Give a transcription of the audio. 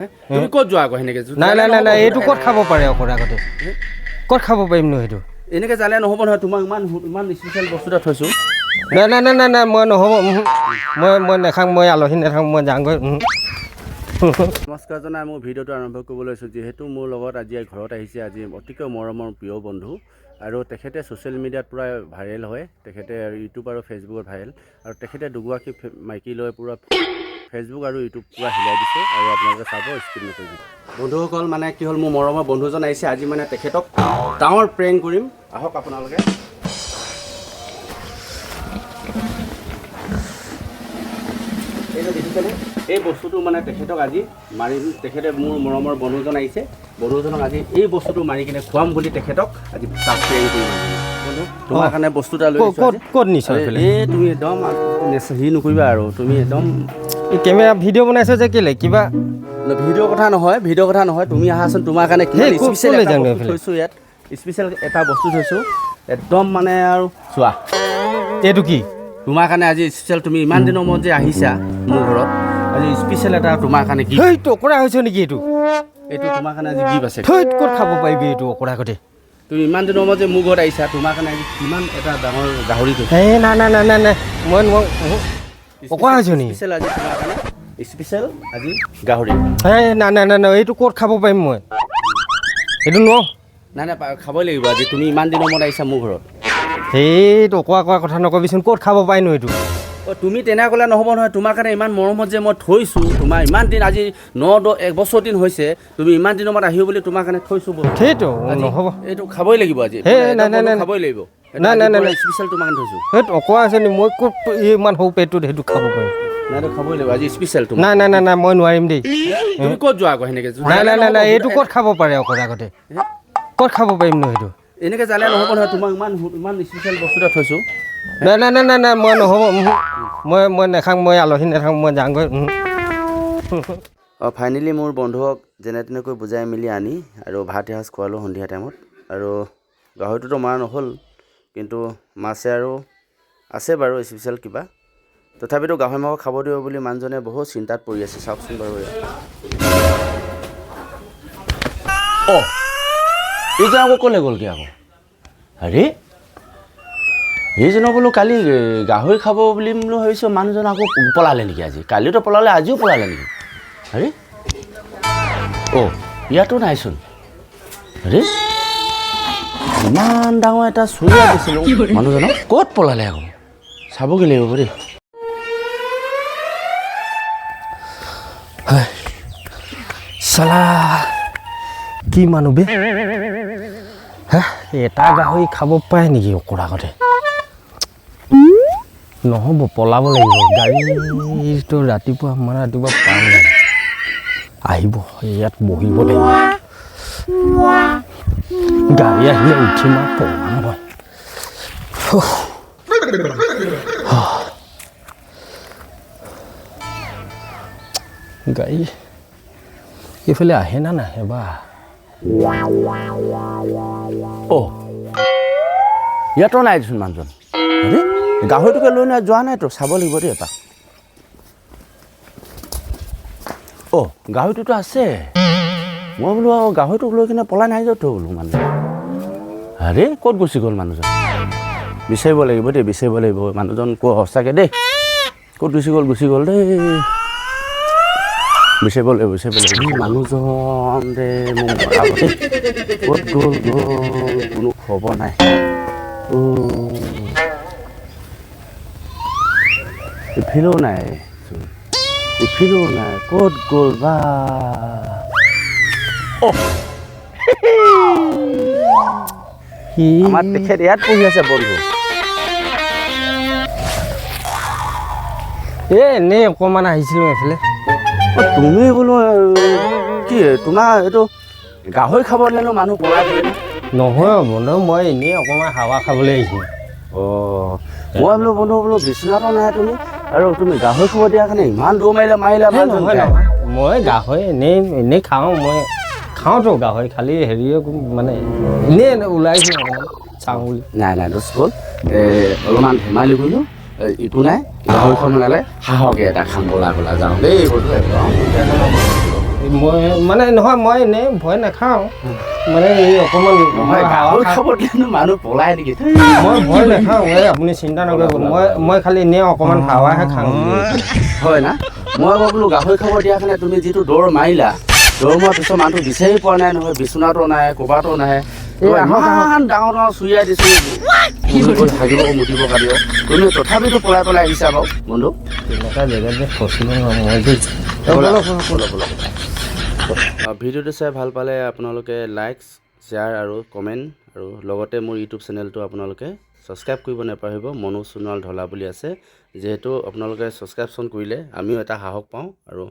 তুমি ক'ত যোৱা আকৌ সেনেকে নাই এইটো ক'ত খাব পাৰে আকৌ আগতে ক'ত খাব পাৰিম ন সেইটো এনেকে জালে নহ'ব নহয় তোমাক ইমান স্পেচিয়েল বস্তু এটা থৈছোঁ নাই মই নহ'ব মই নাখাওঁ মই আলহী নাথাকোঁ মই যাওঁগৈ নমস্কাৰ জনাই মোৰ ভিডিঅ'টো আৰম্ভ কৰিব লৈছোঁ যিহেতু মোৰ লগত আজি ঘৰত আহিছে আজি অতিকৈ মৰমৰ প্ৰিয় বন্ধু আৰু তেখেতে ছ'চিয়েল মিডিয়াত পূৰা ভাইৰেল হয় তেখেতে ইউটিউব আৰু ফেচবুকত ভাইৰেল আৰু তেখেতে দুগৰাকী মাইকী লৈ পূৰা ফেচবুক আৰু ইউটিউব পূৰা হিলাই দিছে আৰু আপোনালোকে চাব স্কিপ নকৰিব বন্ধুসকল মানে কি হ'ল মোৰ মৰমৰ বন্ধুজন আহিছে আজি মানে তেখেতক ডাঙৰ প্ৰেংক কৰিম আহক আপোনালোকে এইটো দেখিছেনে এই বস্তুটো মানে তেখেতক আজি মাৰি তেখেতে মোৰ মৰমৰ বন্ধুজন আহিছে বন্ধুজনক আজি এই বস্তুটো মাৰি কিনে খুৱাম বুলি তেখেতক আজি তাক প্ৰেংক কৰিম বন্ধু তোমাৰ কাৰণে বস্তু এটা লৈ ক'ত নিশ্চয় এই তুমি একদম হেৰি নকৰিবা আৰু তুমি একদম কেমেৰা ভিডিঅ' বনাইছা যে কেলে কিবা ভিডিঅ' কথা নহয় তুমি আহাচোন তোমাৰ কাৰণে থৈছোঁ ইয়াত স্পেচিয়েল এটা বস্তু থৈছোঁ একদম মানে আৰু চোৱা এইটো কি তোমাৰ কাৰণে আজি স্পেচিয়েল তুমি ইমান দিনৰ মূৰত যে আহিছা মোৰ ঘৰত আজি স্পেচিয়েল এটা তোমাৰ কাৰণে কি অকৰা হৈছে নেকি এইটো তোমাৰ কাৰণে আজি গিফ্ট আছে ক'ত খাব পাৰিবি এইটো অকৰা আগতে তুমি ইমান দিনৰ মূৰত যে মোৰ ঘৰত আহিছা তোমাৰ কাৰণে আজি কিমান এটা ডাঙৰ গাহৰি থৈছোঁ নাই মই অকৰা হৈছে নেকি স্পেচিয়েল আজি তোমাৰ কাৰণে স্পেচিয়েল আজি গাহৰি নাই এইটো ক'ত খাব পাৰিম মই এইটো নাই খাবই লাগিব আজি তুমি ইমান দিনৰ মূৰত আহিছা মোৰ ঘৰত সেইটো কোৱা কথা নকবিচোন ক'ত খাব পাৰিনো এইটো তুমি তেনেকৈ ক'লে নহ'ব নহয় তোমাৰ কাৰণে ইমান মৰমত যে মই থৈছোঁ তোমাৰ ইমান দিন আজি 9-10 বছৰ দিন হৈছে তুমি ইমান দিনৰ মূৰত আহিব বুলি তোমাৰ কাৰণে থৈছোঁ সেইটো নহ'ব এইটো খাবই লাগিব আজি খাবই লাগিব নাই স্পেচিয়েল তোমাৰ কাৰণে থৈছোঁ সেইটো অকৰা আছে নি মই ক'ত ইমান সৰু পেটটোত সেইটো খাব পাৰিম নাই খাবই লাগিব আজি স্পেচিয়েল নাই মই নোৱাৰিম দেই তুমি ক'ত যোৱা আকৌ সেনেকে নাই এইটো ক'ত খাব পাৰে অকৰা আগতে ক'ত খাব পাৰিম ন সেইটো এনেকৈ জালে নহ'ব নহয় তোমাক ইমান স্পেচিয়েল বস্তু এটা থৈছোঁ নাই মই নহ'ব মই নাখাওঁ মই আলহী নাথাকোঁ মই যাওঁগৈ ফাইনেলি মোৰ বন্ধুক যেনে তেনেকৈ বুজাই মেলি আনি আৰু ভাত এসাঁজ খোৱালোঁ সন্ধিয়া টাইমত আৰু গাহৰিটোতো মৰা নহ'ল কিন্তু মাছে আৰু আছে বাৰু স্পেচিয়েল কিবা তথাপিতো গাহৰি মাংস খাব দিব বুলি মানুহজনে বহুত চিন্তাত পৰি আছে চাওকচোন বাৰু এইজন আকৌ ক'লৈ গ'লগৈ আকৌ আৰে এইজনক বোলো কালি গাহৰি খাব বুলি বোলো ভাবিছোঁ মানুহজন আকৌ পলালে নেকি আজি কালিতো পলালে আজিও পলালে নেকি আৰে ইয়াতো নাইচোন আৰে ইমান ডাঙৰ এটা চুৰিয়া দিছিলোঁ মানুহজনক ক'ত পলালে আকৌ চাবগৈ লাগিব দেই চালা কি মানুহ বে এটা গাহৰি খাব পাৰে নেকি অকৰা আগতে নহ'ব পলাব লাগিব গাড়ীটো ৰাতিপুৱা পাম আহিব ইয়াত বহিব লাগিব গাড়ী আহিলে উঠিম আৰু পলাম মই গাড়ী এইফালে আহে না নাহে বা ইয়াতো নাই দেচোন মানুহজন গাহৰিটোকে লৈ নাই যোৱা নাইতো চাব লাগিব দেই এপাক গাহৰিটোতো আছে মই বোলো আৰু গাহৰিটোক লৈ কিনে পলাই নাই যাওঁতো বোলো মানুহ আৰে ক'ত গুচি গ'ল মানুহজন বিচাৰিব লাগিব মানুহজন ক'ত সঁচাকৈ দেই ক'ত গুচি গ'ল দেই বিচাৰিব লাগিব মানুহজন দে মোক ক'ত গ'ল কোনো খবৰ নাই ইফালেও নাই ক'ত গ'ল বা আমাৰ তেখেত ইয়াত পঢ়ি আছে বন্ধু এনেই অকণমান আহিছিলোঁ এইফালে তুমি বোলো কি তোমাৰ এইটো গাহৰি খাব দিলেনো মানুহ পলাই নহয় বন্ধু মই এনেই অকণমান হাৱা খাবলৈ আহিছোঁ মই বোলো বন্ধু বিচনাতো নাই তুমি আৰু তুমি গাহৰি খাব দিয়াৰ কাৰণে ইমান দৌৰ মাৰিলা নহয় মই গাহৰি এনেই খাওঁতো গাহৰি খালি হেৰিয়ে মানে এনেই ওলাইছোঁ অকণমান চাওঁ বুলি নাই দোষ গ'ল অলপমান ধেমালি কৰিলোঁ একো নাই গাহৰিখন বনালে সাহকে এটা খাম বলা যাওঁ দেই মই মানে নহয় মই এনেই ভয় নাখাওঁ মানে এই অকণমান নহয় গাহৰি খাব দিলেনো মানুহ পলাই নেকি মই ভয় নাখাওঁ এই আপুনি চিন্তা নকৰিব মই খালি এনেই অকণমান হাৱাহে খাওঁ হয় না মই বোলো গাহৰি খাব দিয়া কাৰণে তুমি যিটো দৌৰ মাৰিলা দৌৰ মৰাৰ পিছত মানুহ বিচাৰি পোৱা নাই নহয় বিচনাতো নাই ক'ৰবাতো নাই ইমান ডাঙৰ ডাঙৰ চুৰিয়াই দিছোঁ কি হাগিব মুতিব কাটিব তুমি তথাপিতো পলাই পলাই আহিছা বাৰু বন্ধু তেনেকুৱা জেগাত যে ফচিলোঁ মই ভিডিঅ'টো চাই ভাল পালে আপোনালোকে লাইক শ্বেয়াৰ আৰু কমেণ্ট আৰু লগতে মোৰ ইউটিউব চেনেলটো আপোনালোকে ছাবস্ক্ৰাইব কৰিব নাপাহৰিব মনোজ সোণোৱাল ঢলা বুলি আছে যিহেতু আপোনালোকে ছাবস্ক্ৰাইবশ্যন কৰিলে আমিও এটা সাহস পাওঁ আৰু